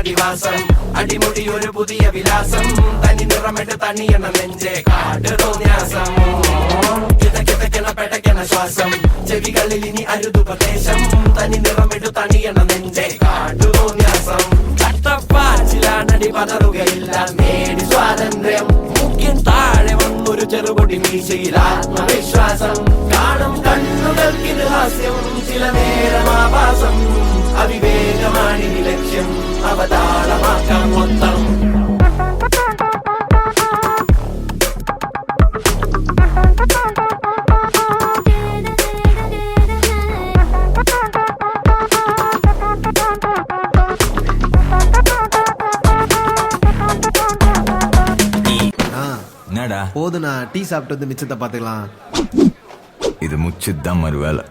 അടിവാസം അടിമുടി ഒരു പുതിയ വിലാസം തനി നിറമിട്ട് തണിയണ നെഞ്ചെ കാട് തോന്യാസം കിതക്കിതക്കണ പെടക്കണ ശ്വാസം ചെവികളിൽ ഇനി അരുതുപദേശം തനി നിറമിട്ട് തണിയണ നെഞ്ചെ കാട് തോന്യാസം കട്ടപ്പാച്ചിലാണടി പതറുകയില്ല നേടി സ്വാതന്ത്ര്യം മുഖ്യൻ താഴെ വന്നൊരു ചെറുപൊടി മീശയിൽ ആത്മവിശ്വാസം കാണും കണ്ണുകൾക്കിത് ഹാസ്യം ചില നേരം ആഭാസം അവിവേകമാണി ലക്ഷ്യം അവതാളമാക്കാം മൊത്തം போதுண்ணா டீ சாப்பிட்டு வந்து மிச்சத்தை பாத்துக்கலாம். இது முச்சுதான் மறு வேலை.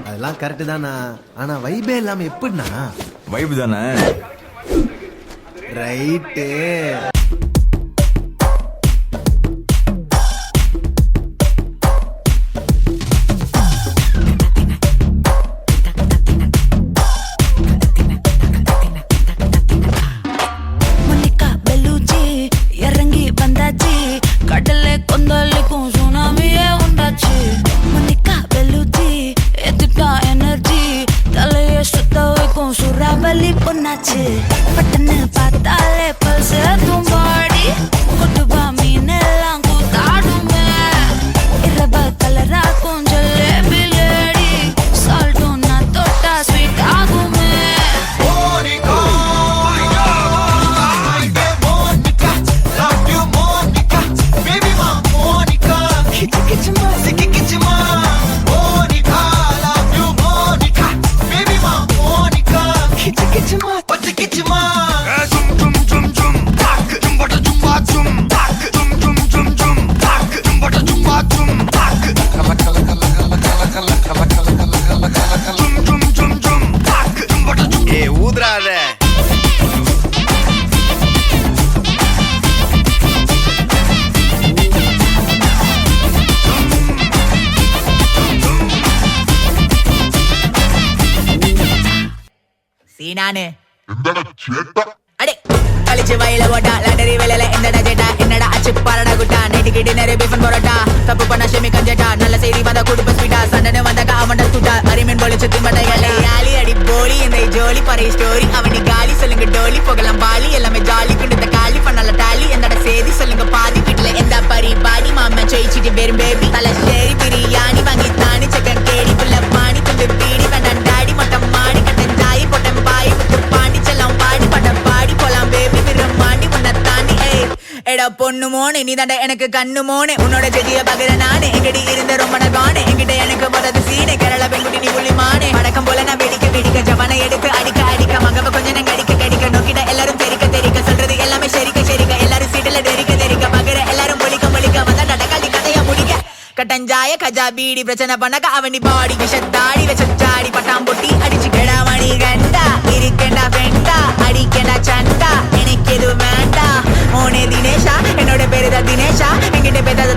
அதெல்லாம் கரெக்டு தானா, ஆனா வைபே இல்லாம எப்படின்னா? வைபு தானே. ரைட்டு. பட்டன்னு பார்த்தாலே பல்ச தும்பாடி கொட்டுபா மீன் எல்லாம் கூத்தாடுமே இரவ கலரா கொஞ்சம் லேடி சால்ட்டும் நான் தொட்டா ஸ்வீட் ஆகுமே കളിച്ച് വയല പോട്ടാ ലാറ്ററി വിലല എന്തടാ ചേട്ടാ എന്നടാ അച്ചു പറടാ കുട്ടാ നൈറ്റ് டின்னர் பீஃபன் பரோட்டா தப்பு பண்ண ஷெமிக்கன் ஜெட்டா நல்ல செய்தி வந்த குடும்ப ஸ்வீட்டா சண்டன வந்த காமண்ட சுட்டா அரிமீன் போல சுத்தி மட்டைகளை ஆலி அடி போலி இந்த ஜோலி பறை ஸ்டோரி அவனி காலி சொல்லுங்க டோலி போகலாம் பாலி எல்லாமே ஜாலி கிட்ட காலி பண்ணல டாலி என்னடா சேதி சொல்லுங்க பாதி வீட்டுல எந்த பரி பாடி மாமா ஜெயிச்சிட்டு வெறும் பேபி தலசேரி பிரியாணி வாங்கி தானி சிக்கன் கேடி புள்ள பாணி துண்டு பீடி வேண்டாம் டாடி மொட்டம் மாடி கட்டன் ஜாய் பொட்டம் பாய் புத்து பாண்டி செல்லம் பாடி பட்டம் பாடி போலாம் பேபி விரம் மாண்டி உன்னை தாண்டி எடா பொண்ணு மோனே நீ தாண்ட எனக்கு கண்ணு மோனே உன்னோட ஜெஜிய பகிர நானே எங்கடி இருந்த ரொம்ப நகானே எங்கிட்ட எனக்கு போதது சீனே கேரளா பெண்குட்டி நீ புள்ளிமானே வடக்கம் போல நான் வெடிக்க ஜவனை எடுத்து அடிக்க மகவ கொஞ்சம் நாங்க கடிக்க நோக்கிட்ட எல்லாரும் தெரிக்க சொல்றது எல்லாமே சரிக்க எல்லாரும் சீட்டுல தெரிக்க பகிர எல்லாரும் மொழிக்க வந்தா நடக்காளி கதையா முடிக்க கட்டஞ்சாய கஜா பீடி பிரச்சனை பண்ணக்க அவனி பாடி விஷத்தாடி வச்சாடி பட்டாம் பொட்டி அடிச்சு கெடாமணி கண்டா இருக்கேண்டா பெண்டா அடிக்கேண்டா சண்டா எனக்கு எது வேண்டா ஓனே தினேஷா என்னோட பேரு தான் தினேஷா என்கிட்ட பேசாத